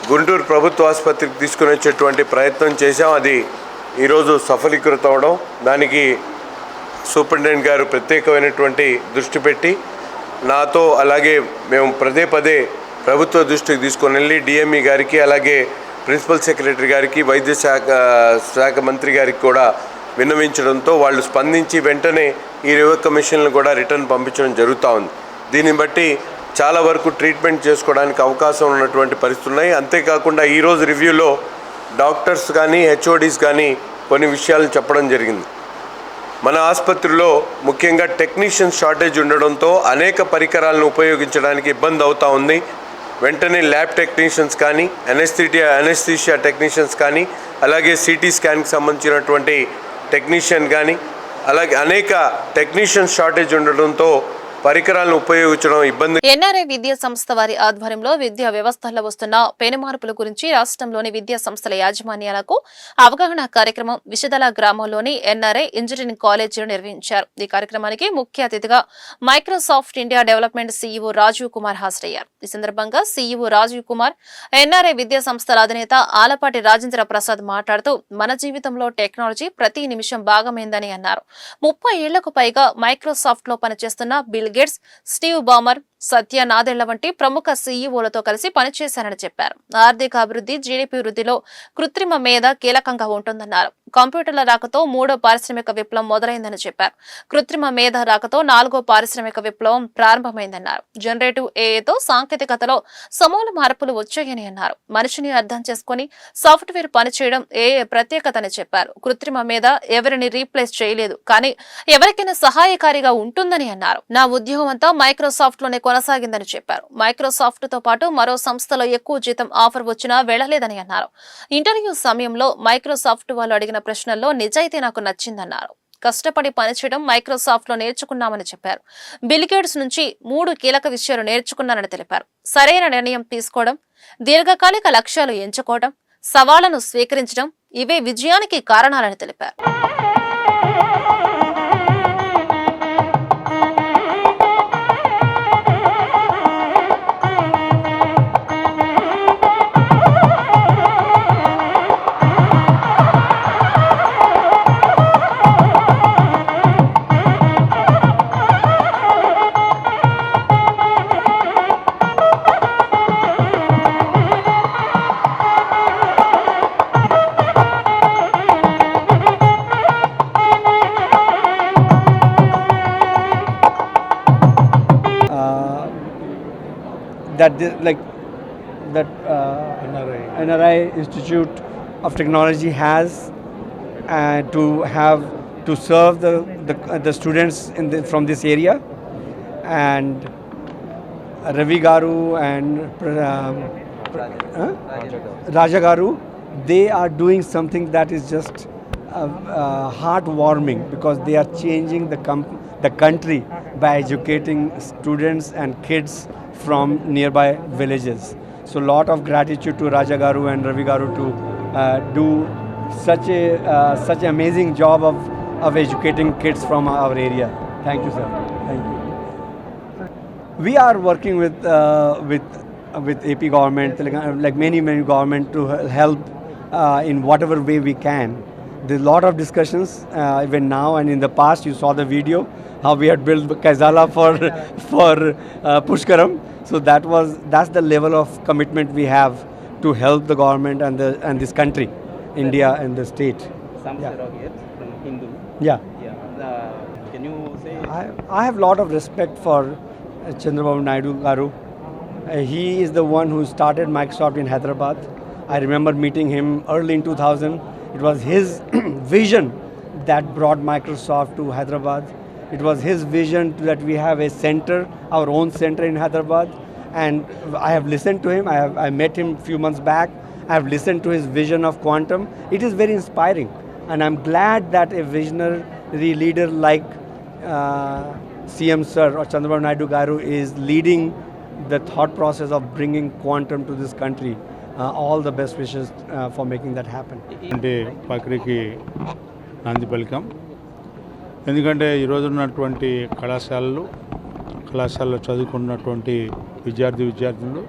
గుంటూరు ప్రభుత్వ ఆసుపత్రికి తీసుకుని వచ్చేటువంటి ప్రయత్నం చేశాం. అది ఈరోజు సఫలీకృతం అవడం, దానికి సూపరింటెండెంట్ గారు ప్రత్యేకమైనటువంటి దృష్టి పెట్టి నాతో అలాగే మేము పదే ప్రభుత్వ దృష్టికి తీసుకొని వెళ్ళి డిఎంఈ గారికి అలాగే ప్రిన్సిపల్ సెక్రటరీ గారికి వైద్య శాఖ మంత్రి గారికి కూడా విన్నవించడంతో వాళ్ళు స్పందించి వెంటనే ఈ 21 మెషిన్లను కూడా రిటర్న్ పంపించడం జరుగుతూ ఉంది. దీన్ని బట్టి చాలా వరకు ట్రీట్మెంట్ చేసుకోవడానికి అవకాశం ఉన్నటువంటి పరిస్థితులు ఉన్నాయి. అంతేకాకుండా ఈరోజు రివ్యూలో డాక్టర్స్ కానీ హెచ్ఓడీస్ కానీ కొన్ని విషయాలను చెప్పడం జరిగింది. మన ఆసుపత్రిలో ముఖ్యంగా టెక్నీషియన్ షార్టేజ్ ఉండడంతో అనేక పరికరాలను ఉపయోగించడానికి ఇబ్బంది అవుతూ ఉంది. వెంటనే ల్యాబ్ టెక్నీషియన్స్ కానీ అనెస్థీషియా టెక్నీషియన్స్ కానీ అలాగే సిటీ స్కాన్కి సంబంధించినటువంటి టెక్నీషియన్ కానీ అలాగే అనేక టెక్నీషియన్ షార్టేజ్ ఉండడంతో పరికరాలను ఉపయోగించడం ఇబ్బంది. ఎన్ఆర్ఐ విద్యా సంస్థ వారి ఆధ్వర్యంలో విద్యా వ్యవస్థల్లో వస్తున్న పెనుమార్పుల గురించి రాష్ట్రంలోని విద్యా సంస్థల యాజమాన్యాలకు అవగాహన కార్యక్రమం విషదల గ్రామంలోని ఎన్ఆర్ఐ ఇంజనీరింగ్ కాలేజీలో నిర్వహించారు. ఈ కార్యక్రమానికి ముఖ్య అతిథిగా Microsoft India development CEO Rajeev Kumar హాజరయ్యారు. ఈ సందర్భంగా సీఈఓ రాజీవ్ కుమార్ ఎన్ఆర్ఐ విద్యా సంస్థల అధినేత ఆలపాటి రాజేంద్ర ప్రసాద్ మాట్లాడుతూ మన జీవితంలో టెక్నాలజీ ప్రతి నిమిషం భాగమైందని అన్నారు. 30 ఏళ్లకు పైగా మైక్రోసాఫ్ట్ లో పనిచేస్తున్న bill gates, Steve Balmer, Satya Nadella వంటి ప్రముఖ సీఈఓలతో కలిసి పనిచేశారని చెప్పారు. ఆర్థిక అభివృద్ధి, జీడీపీ వృద్ధిలో కృత్రిమ మేధ కీలకంగా ఉంటుందన్నారు. కంప్యూటర్ల రాకతో 3వ పారిశ్రామిక విప్లవం మొదలైందని చెప్పారు. కృత్రిమ మేధ రాకతో 4వ పారిశ్రామిక విప్లవం ప్రారంభమైందన్నారు. జనరేటివ్ ఏఐతో సాంకేతికతలో సమూల మార్పులు వచ్చాయని అన్నారు. మనిషిని అర్థం చేసుకుని సాఫ్ట్వేర్ పనిచేయడం ఏఐ ప్రత్యేకతని చెప్పారు. కృత్రిమ మేధ ఎవరిని రీప్లేస్ చేయలేదు, కానీ ఎవరికైనా సహాయకారిగా ఉంటుందని అన్నారు. నా ఉద్యోగం అంతా మైక్రోసాఫ్ట్ లోనే కొనసాగిందని చెప్పారు. మైక్రోసాఫ్ట్ తో పాటు మరో సంస్థలో ఎక్కువ జీతం ఆఫర్ వచ్చినా వెళ్లలేదని అన్నారు. ఇంటర్వ్యూ సమయంలో మైక్రోసాఫ్ట్ వాళ్ళు అడిగిన ప్రశ్నల్లో నిజాయితీ నాకు నచ్చిందన్నారు. కష్టపడి పనిచేయడం మైక్రోసాఫ్ట్ లో నేర్చుకున్నామని చెప్పారు. బిల్ గేట్స్ నుంచి 3 కీలక విషయాలు నేర్చుకున్నారని తెలిపారు. సరైన నిర్ణయం తీసుకోవడం, దీర్ఘకాలిక లక్ష్యాలు ఎంచుకోవడం, సవాళ్లను స్వీకరించడం ఇవే విజయానికి కారణాలని తెలిపారు. NRI Institute of Technology has to serve the students from this area, and Ravi Garu and Raja Garu, they are doing something that is just heartwarming, because they are changing the country by educating students and kids from nearby villages. So lot of gratitude to Raja Garu and Ravi Garu to do such amazing job of educating kids from our area. Thank you, sir. Thank you. We are working with AP government, like many government, to help in whatever way we can. There's a lot of discussions even now, and in the past you saw the video how we had built Kaizala for Pushkaram. So that's the level of commitment we have to help the government and this country, India and the state. Some surrogates from Hindu. Yeah. Can you say? I have a lot of respect for Chandrababu Naidu Garu. He is the one who started Microsoft in Hyderabad. I remember meeting him early in 2000. It was his vision that brought Microsoft to Hyderabad. It was his vision that we have a center, our own center in Hyderabad. And I have listened to him. I met him a few months back. I have listened to his vision of quantum. It is very inspiring. And I'm glad that a visionary leader like CM Sir or Chandrababu Naidu Garu is leading the thought process of bringing quantum to this country. All the best wishes for making that happen. ప్రక్రియకి నాంది పలికాం. ఎందుకంటే ఈరోజు ఉన్నటువంటి కళాశాలలో చదువుకున్నటువంటి విద్యార్థులు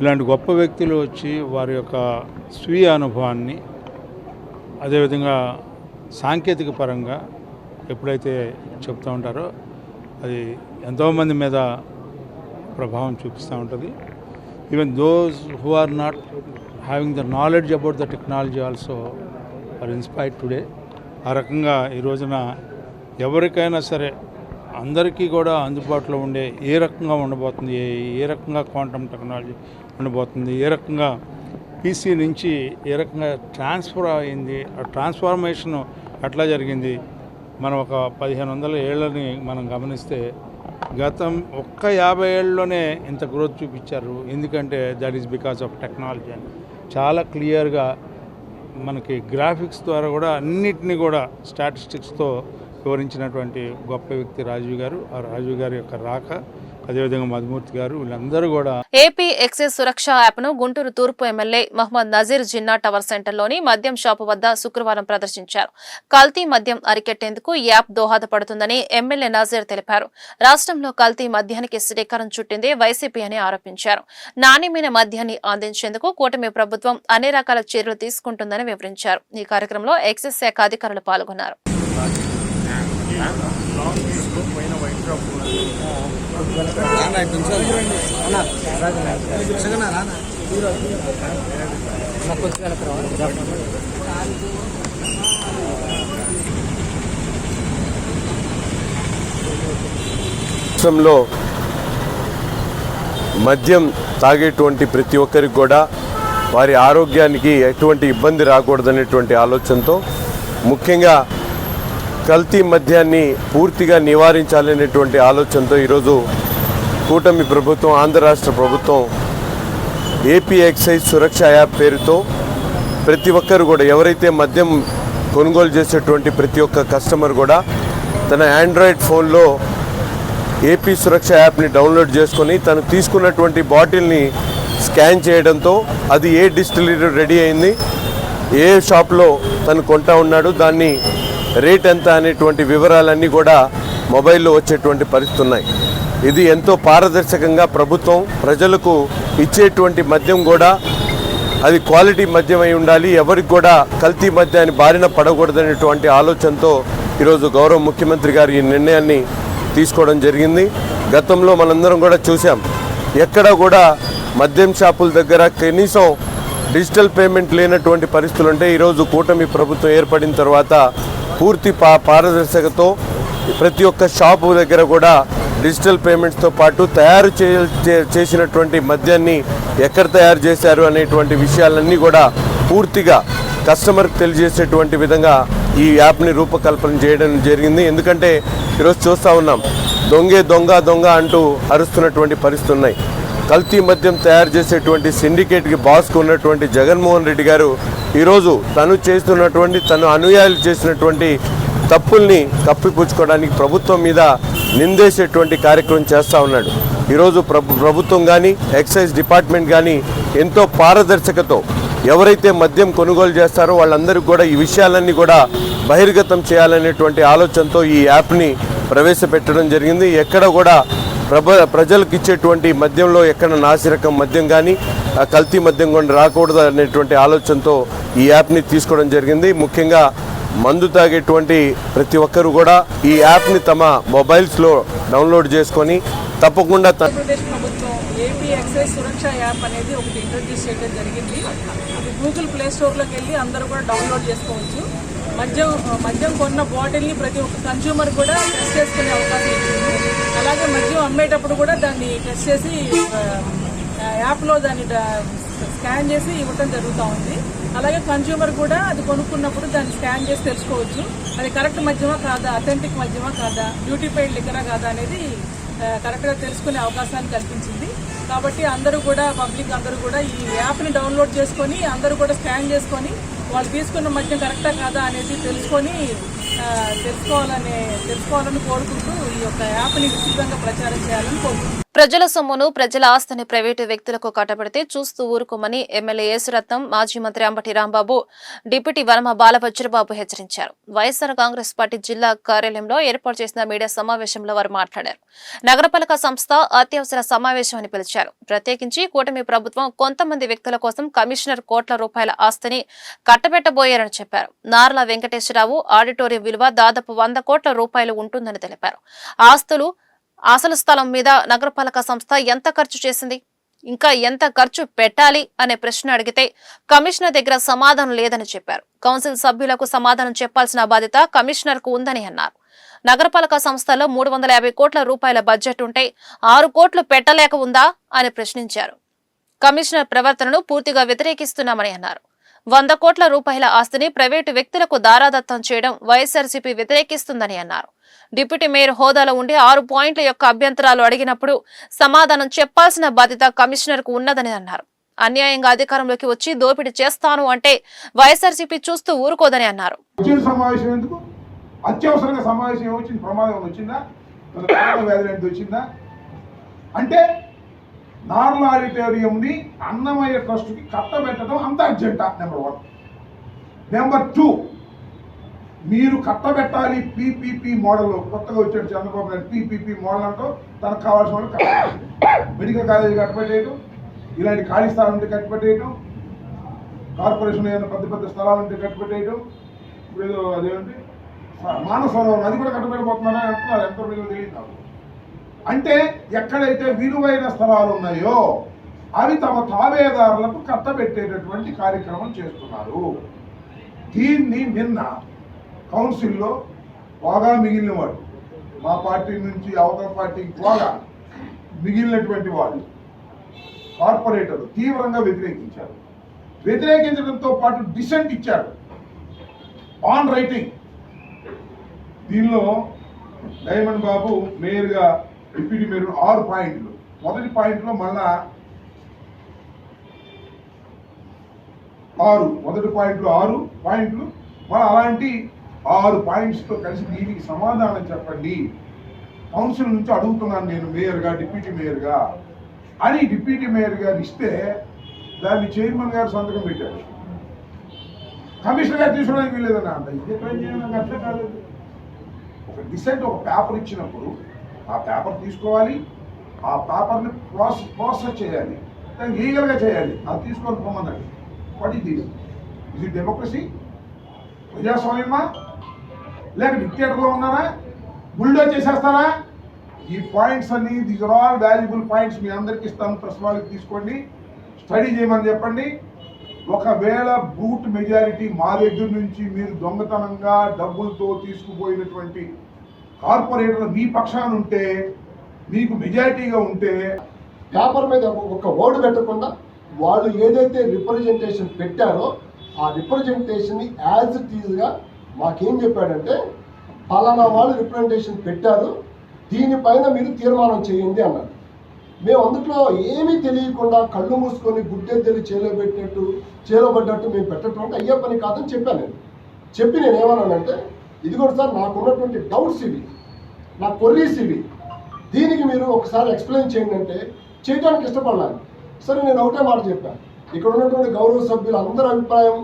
ఇలాంటి గొప్ప వ్యక్తులు వచ్చి వారి యొక్క స్వీయ అనుభవాన్ని, అదేవిధంగా సాంకేతిక పరంగా ఎప్పుడైతే చెప్తూ ఉంటారో అది ఎంతోమంది మీద ప్రభావం చూపిస్తూ ఉంటుంది. Even those who are not having the knowledge about the technology also are inspired today. ఆ రకంగా ఈ రోజున ఎవరికైనా సరే అందరికీ కూడా అందుబాటులో ఉండే ఏ రకంగా ఉండబోతుంది, ఏ రకంగా క్వాంటమ్ టెక్నాలజీ ఉండబోతుంది, ఏ రకంగా పీసీ నుంచి ఏ రకంగా ట్రాన్స్ఫర్ అయింది, ఆ ట్రాన్స్ఫార్మేషన్ ఎట్లా జరిగింది, మనం ఒక 1500 ఏళ్ళని మనం గమనిస్తే గతం ఒక్క 50 ఏళ్ళలోనే ఇంత గ్రోత్ చూపించారు. ఎందుకంటే that is because of technology అని చాలా క్లియర్గా మనకి గ్రాఫిక్స్ ద్వారా కూడా అన్నిటినీ కూడా స్టాటిస్టిక్స్తో వివరించినటువంటి గొప్ప వ్యక్తి రాజీవ్ గారు. ఆ రాజీవ్ గారి యొక్క రాక, అదేవిధంగా మధుమూర్తి గారు, వీళ్ళందరూ కూడా. ఏపీ ఎక్సైజ్ సురక్ష యాప్ను గుంటూరు తూర్పు ఎమ్మెల్యే మహమ్మద్ నజీర్ జిన్నా టవర్ సెంటర్లోని మద్యం షాపు వద్ద శుక్రవారం ప్రదర్శించారు. కల్తీ మద్యం అరికెట్టేందుకు యాప్ దోహదపడుతుందని ఎమ్మెల్యే నజీర్ తెలిపారు. రాష్ట్రంలో కల్తీ మద్యానికి శ్రీకారం చుట్టిందే వైసీపీ అని ఆరోపించారు. నాణ్యమైన మద్యాన్ని అందించేందుకు కూటమి ప్రభుత్వం అన్ని రకాల చర్యలు తీసుకుంటుందని వివరించారు. ఈ కార్యక్రమంలో ఎక్సైజ్ శాఖ అధికారులు పాల్గొన్నారు. రాష్ట్రంలో మద్యం తాగేటువంటి ప్రతి ఒక్కరికి కూడా వారి ఆరోగ్యానికి ఎటువంటి ఇబ్బంది రాకూడదనేటువంటి ఆలోచనతో, ముఖ్యంగా కల్తీ మద్యాన్ని పూర్తిగా నివారించాలనేటువంటి ఆలోచనతో ఈరోజు కూటమి ప్రభుత్వం, ఆంధ్ర రాష్ట్ర ప్రభుత్వం ఏపీ ఎక్సైజ్ సురక్ష యాప్ పేరుతో ప్రతి ఒక్కరు కూడా, ఎవరైతే మద్యం కొనుగోలు చేసేటువంటి ప్రతి ఒక్క కస్టమర్ కూడా తన ఆండ్రాయిడ్ ఫోన్లో ఏపీ సురక్ష యాప్ని డౌన్లోడ్ చేసుకొని తను తీసుకున్నటువంటి బాటిల్ని స్కాన్ చేయడంతో అది ఏ డిస్టిలరీ రెడీ అయింది, ఏ షాప్లో తను కొంటా ఉన్నాడు, దాన్ని రేట్ ఎంత అనేటువంటి వివరాలన్నీ కూడా మొబైల్లో వచ్చేటువంటి పరిస్థితి ఉన్నాయి. ఇది ఎంతో పారదర్శకంగా ప్రభుత్వం ప్రజలకు ఇచ్చేటువంటి మద్యం కూడా అది క్వాలిటీ మద్యం అయి ఉండాలి, ఎవరికి కూడా కల్తీ మద్యాన్ని బారిన పడకూడదనేటువంటి ఆలోచనతో ఈరోజు గౌరవ ముఖ్యమంత్రి గారు ఈ నిర్ణయాన్ని తీసుకోవడం జరిగింది. గతంలో మనందరం కూడా చూసాం, ఎక్కడ కూడా మద్యం షాపుల దగ్గర కనీసం డిజిటల్ పేమెంట్ లేనటువంటి పరిస్థితులు ఉంటే ఈరోజు కూటమి ప్రభుత్వం ఏర్పడిన తర్వాత పూర్తి పారదర్శకతో ప్రతి ఒక్క షాపు దగ్గర కూడా డిజిటల్ పేమెంట్స్తో పాటు తయారు చేసినటువంటి మద్యాన్ని ఎక్కడ తయారు చేశారు అనేటువంటి విషయాలన్నీ కూడా పూర్తిగా కస్టమర్కి తెలియజేసేటువంటి విధంగా ఈ యాప్ని రూపకల్పన చేయడం జరిగింది. ఎందుకంటే ఈరోజు చూస్తూ ఉన్నాం, దొంగే దొంగ దొంగ అంటూ అరుస్తున్నటువంటి పరిస్థితులు ఉన్నాయి. కల్తీ మద్యం తయారు చేసేటువంటి సిండికేట్కి బాస్కు ఉన్నటువంటి జగన్మోహన్ రెడ్డి గారు ఈరోజు తను అనుయాయులు చేసినటువంటి తప్పుల్ని కప్పిపుచ్చుకోవడానికి ప్రభుత్వం మీద నిందేసేటువంటి కార్యక్రమం చేస్తూ ఉన్నాడు. ఈరోజు ప్రభుత్వం కానీ ఎక్సైజ్ డిపార్ట్మెంట్ కానీ ఎంతో పారదర్శకతో ఎవరైతే మద్యం కొనుగోలు చేస్తారో వాళ్ళందరికీ కూడా ఈ విషయాలన్నీ కూడా బహిర్గతం చేయాలనేటువంటి ఆలోచనతో ఈ యాప్ని ప్రవేశపెట్టడం జరిగింది. ఎక్కడ కూడా ప్రజలకు ఇచ్చేటువంటి మద్యంలో ఎక్కడ నాసిరకం మద్యం కానీ కల్తీ మద్యం కూడా రాకూడదు అనేటువంటి ఆలోచనతో ఈ యాప్ని తీసుకోవడం జరిగింది. ముఖ్యంగా మందు తాగేటువంటి ప్రతి ఒక్కరు కూడా ఈ యాప్ని తమ మొబైల్స్లో డౌన్లోడ్ చేసుకొని తప్పకుండా ఆంధ్రప్రదేశ్ ప్రభుత్వం ఏపీ ఎక్సైజ్ సురక్ష యాప్ అనేది ఒకటి ఇంట్రడ్యూస్ చేయడం జరిగింది. అది గూగుల్ ప్లే స్టోర్లోకి వెళ్ళి అందరూ కూడా డౌన్లోడ్ చేసుకోవచ్చు. మద్యం కొన్న బాటిల్ని ప్రతి ఒక్క కన్స్యూమర్ కూడా టెస్ట్ చేసుకునే అవకాశం ఇచ్చింది. అలాగే మద్యం అమ్మేటప్పుడు కూడా దాన్ని టెస్ట్ చేసి యాప్లో దాన్ని స్కాన్ చేసి ఇవ్వటం జరుగుతూ ఉంది. అలాగే కన్స్యూమర్ కూడా అది కొనుక్కున్నప్పుడు దాన్ని స్కాన్ చేసి తెలుసుకోవచ్చు, అది కరెక్ట్ మద్యమా కాదా, అథెంటిక్ మద్యమా కాదా, డ్యూటీ పెయిడ్ లిక్కరా కాదా అనేది కరెక్ట్గా తెలుసుకునే అవకాశాన్ని కల్పించింది. కాబట్టి అందరూ కూడా పబ్లిక్ అందరూ కూడా ఈ యాప్ని డౌన్లోడ్ చేసుకొని అందరూ కూడా స్కాన్ చేసుకొని వాళ్ళు తీసుకున్న మద్యం కరెక్టా కాదా అనేది తెలుసుకోవాలని కోరుకుంటూ ఈ యొక్క యాప్ని విస్తృతంగా ప్రచారం చేయాలని కోరుకుంటున్నాను. ప్రజల సొమ్మును, ప్రజల ఆస్తిని ప్రైవేటు వ్యక్తులకు కట్టబెడితే చూస్తూ ఊరుకోమని ఎమ్మెల్యే యేసురత్నం, మాజీ మంత్రి అంబటి రాంబాబు, డిప్యూటీ వనమ బాలవజ్రబాబు హెచ్చరించారు. వైఎస్ఆర్ కాంగ్రెస్ పార్టీ జిల్లా కార్యాలయంలో ఏర్పాటు చేసిన మీడియా సమావేశంలో వారు మాట్లాడారు. నగరపాలక సంస్థ అత్యవసర సమావేశం అని పిలిచారు. ప్రత్యేకించి కూటమి ప్రభుత్వం కొంతమంది వ్యక్తుల కోసం కమిషనర్ కోట్ల రూపాయల ఆస్తిని కట్టబెట్టబోయారని చెప్పారు. నార్ల వెంకటేశ్వరరావు ఆడిటోరియం విలువ దాదాపు 100 కోట్ల రూపాయలు ఉంటుందని తెలిపారు. ఆస్తులు, అసలు స్థలం మీద నగరపాలక సంస్థ ఎంత ఖర్చు చేసింది, ఇంకా ఎంత ఖర్చు పెట్టాలి అనే ప్రశ్న అడిగితే కమిషనర్ దగ్గర సమాధానం లేదని చెప్పారు. కౌన్సిల్ సభ్యులకు సమాధానం చెప్పాల్సిన బాధ్యత కమిషనర్ కు ఉందని అన్నారు. నగరపాలక సంస్థలో 350 కోట్ల రూపాయల బడ్జెట్ ఉంటే 6 కోట్లు పెట్టలేక ఉందా అని ప్రశ్నించారు. కమిషనర్ ప్రవర్తనను పూర్తిగా వ్యతిరేకిస్తున్నామని అన్నారు. 100 కోట్ల రూపాయల ఆస్తిని ప్రైవేటు వ్యక్తులకు దారాదత్తం చేయడం వైఎస్ఆర్సీపీ వ్యతిరేకిస్తుందని అన్నారు. డిప్యూటీ మేయర్ హోదాలో ఉండి 6 పాయింట్ల యొక్క అభ్యంతరాలు అడిగినప్పుడు సమాధానం చెప్పాల్సిన బాధ్యత కమిషనర్కు ఉన్నదని అన్నారు. అన్యాయంగా అధికారంలోకి వచ్చి దోపిడీ చేస్తాను అంటే వైఎస్ఆర్సీపీ చూస్తూ ఊరుకోదని అన్నారు. సమావేశం ఎందుకు? అత్యవసరంగా సమావేశం ఏమొచ్చింది? ప్రమాదం వచ్చిందా? వ్యాధి వచ్చిందా? అంటే నార్ల ఆడిటోరియంని అన్నమయ్య ట్రస్ట్కి కట్టబెట్టడం అంత అర్జెంటా? నెంబర్ 1. నెంబర్ 2, మీరు కట్టబెట్టాలి పీపీపీ మోడల్. కొత్తగా వచ్చాడు చంద్రబాబు నాయుడు, పీపీపీ మోడల్ అంటూ తనకు కావాల్సిన వాళ్ళు కట్టబెట్టాలి. మెడికల్ కాలేజీ కట్టబెట్టేయడం, ఇలాంటి ఖాళీ స్థలాలు ఉంటే కట్టబెట్టేయడం, కార్పొరేషన్ ఏదైనా పెద్ద పెద్ద స్థలాలు ఉంటే కట్టబెట్టేయడం. ఇప్పుడు ఏదో అదేంటి మానవ సరోవరం, అది కూడా కట్టబెట్టబోతున్నారని అంటున్నారు. ఎంత విలువ తెలియదు నాకు. అంటే ఎక్కడైతే విలువైన స్థలాలు ఉన్నాయో అవి తమ తాబేదారులకు కట్టబెట్టేటటువంటి కార్యక్రమం చేస్తున్నారు. దీన్ని నిన్న కౌన్సిల్లో బాగా మిగిలిన వాళ్ళు, మా పార్టీ నుంచి అవతల పార్టీకి బాగా మిగిలినటువంటి వాళ్ళు కార్పొరేటర్లు తీవ్రంగా వ్యతిరేకించారు. వ్యతిరేకించడంతో పాటు డిసెంట్ ఇచ్చారు ఆన్ రైటింగ్. దీనిలో డైమండ్ బాబు మేయర్గా, డిప్యూటీ మేయర్ 6 పాయింట్లు. మొదటి పాయింట్లో మళ్ళా 6, మొదటి పాయింట్లో 6 పాయింట్లు, మళ్ళీ అలాంటి 6 పాయింట్స్తో కలిసి దీనికి సమాధానం చెప్పండి, కౌన్సిల్ నుంచి అడుగుతున్నాను నేను మేయర్గా, డిప్యూటీ మేయర్గా అని డిప్యూటీ మేయర్ గారు ఇస్తే దాన్ని చైర్మన్ గారు సంతకం పెట్టారు. కమిషనర్ గారు తీసుకోవడానికి వీల్లేదన్నా. అంత ఇదే ట్రై చేయడం అట్లే కాలేదు. ఒక డిసెంట్ ఒక పేపర్ ఇచ్చినప్పుడు ఆ పేపర్ తీసుకోవాలి, ఆ పేపర్ని ప్రాసెస్ చేయాలి, దాన్ని లీగల్గా చేయాలి. అది తీసుకొని పోమన్నాడు. What is this? ఇది డెమోక్రసీ, ప్రజాస్వామ్యమా, లేక డిక్టేటర్లో ఉన్నారా? బుల్డోజ్ చేసేస్తారా? ఈ పాయింట్స్ అన్ని these are all valuable points. మీ అందరికి ఇస్తాను, ప్రెస్ వాళ్ళకి తీసుకోండి, స్టడీ చేయమని చెప్పండి. ఒకవేళ బూట్ మెజారిటీ మా దగ్గర నుంచి మీరు దొంగతనంగా డబ్బులతో తీసుకుపోయినటువంటి కార్పొరేటర్లు మీ పక్షాన ఉంటే, మీకు మెజారిటీగా ఉంటే, పేపర్ మీద ఒక వర్డ్ పెట్టకుండా వాళ్ళు ఏదైతే రిప్రజెంటేషన్ పెట్టారో ఆ రిప్రజెంటేషన్ని యాజ్ ఇట్ ఈజ్గా మాకేం చెప్పాడంటే, పలానా వాళ్ళు రిప్రజెంటేషన్ పెట్టారు, దీనిపైన మీరు తీర్మానం చేయండి అన్నారు. మేము అందులో ఏమీ తెలియకుండా కళ్ళు మూసుకొని గుడ్డెద్దెలు చేలోబడ్డట్టు మేము పెట్టడం అంటే అయ్యే పని కాదని చెప్పాను నేను. చెప్పి నేను ఏమన్నానంటే, ఇది కూడా సార్ నాకున్నటువంటి డౌట్స్ ఇవి, నా కొర్రీస్ ఇవి, దీనికి మీరు ఒకసారి ఎక్స్ప్లెయిన్ చేయండి అంటే చేయడానికి ఇష్టపడాలి. సరే నేను ఒకటే మాట చెప్పాను, ఇక్కడ ఉన్నటువంటి గౌరవ సభ్యులు అందరి అభిప్రాయం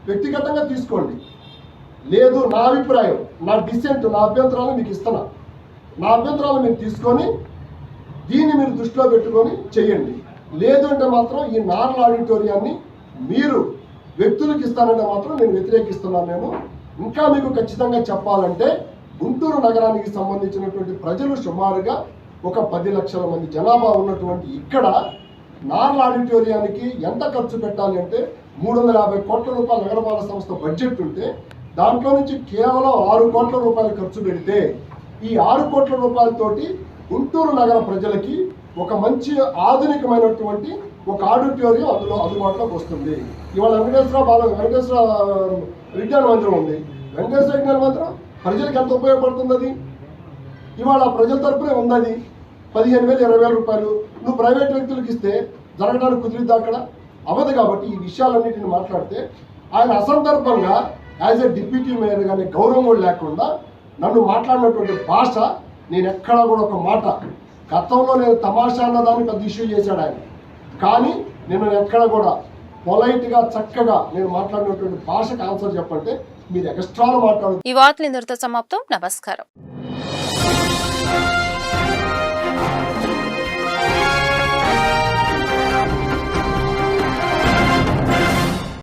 వ్యక్తిగతంగా తీసుకోండి, లేదు నా అభిప్రాయం, నా డిసెంట్, నా అభ్యంతరాలు మీకు ఇస్తున్నా, నా అభ్యంతరాలు మీరు తీసుకొని దీన్ని మీరు దృష్టిలో పెట్టుకొని చెయ్యండి. లేదు అంటే మాత్రం ఈ నార్ల ఆడిటోరియాన్ని మీరు వ్యక్తులకు ఇస్తానంటే మాత్రం నేను వ్యతిరేకిస్తున్నాను. నేను ఇంకా మీకు ఖచ్చితంగా చెప్పాలంటే గుంటూరు నగరానికి సంబంధించినటువంటి ప్రజలు సుమారుగా ఒక 10 లక్షల మంది జనాభా ఉన్నటువంటి ఇక్కడ నార్ల ఆడిటోరియానికి ఎంత ఖర్చు పెట్టాలి అంటే 350 కోట్ల రూపాయల నగరపాలక సంస్థ బడ్జెట్ ఉంటే దాంట్లో నుంచి కేవలం 6 కోట్ల రూపాయలు ఖర్చు పెడితే ఈ 6 కోట్ల రూపాయలతోటి గుంటూరు నగర ప్రజలకి ఒక మంచి ఆధునికమైనటువంటి ఒక ఆడిటోరియం అందులో అందుబాటులోకి వస్తుంది. ఇవాళ వెంకటేశ్వర విజ్ఞాన మందిరం ఉంది. వెంకటేశ్వర విజ్ఞాన మందిరం ప్రజలకు ఎంత ఉపయోగపడుతుంది? అది ఇవాళ ప్రజల తరపునే ఉంది. అది 15,000 20,000 రూపాయలు నువ్వు ప్రైవేట్ వ్యక్తులకు ఇస్తే జరగడానికి కుదిరిద్దా? అక్కడ అవ్వదు. కాబట్టి ఈ విషయాలన్నింటిని మాట్లాడితే ఆయన అసందర్భంగా యాజ్ ఎ డిప్యూటీ మేయర్ కానీ గౌరవం కూడా లేకుండా నన్ను మాట్లాడినటువంటి భాష నేను ఎక్కడా కూడా ఒక మాట, గతంలో నేను తమాషా అన్నదాన్ని పెద్ద ఇష్యూ చేశాడు ఆయన, కానీ నేను ఎక్కడ కూడా పొలైట్గా చక్కగా నేను మాట్లాడినటువంటి భాషకు ఆన్సర్ చెప్పంటే మీరు ఎక్స్ట్రాలో మాట్లాడు. ఈ వార్తలు ఇంతటితో సమాప్తం. నమస్కారం.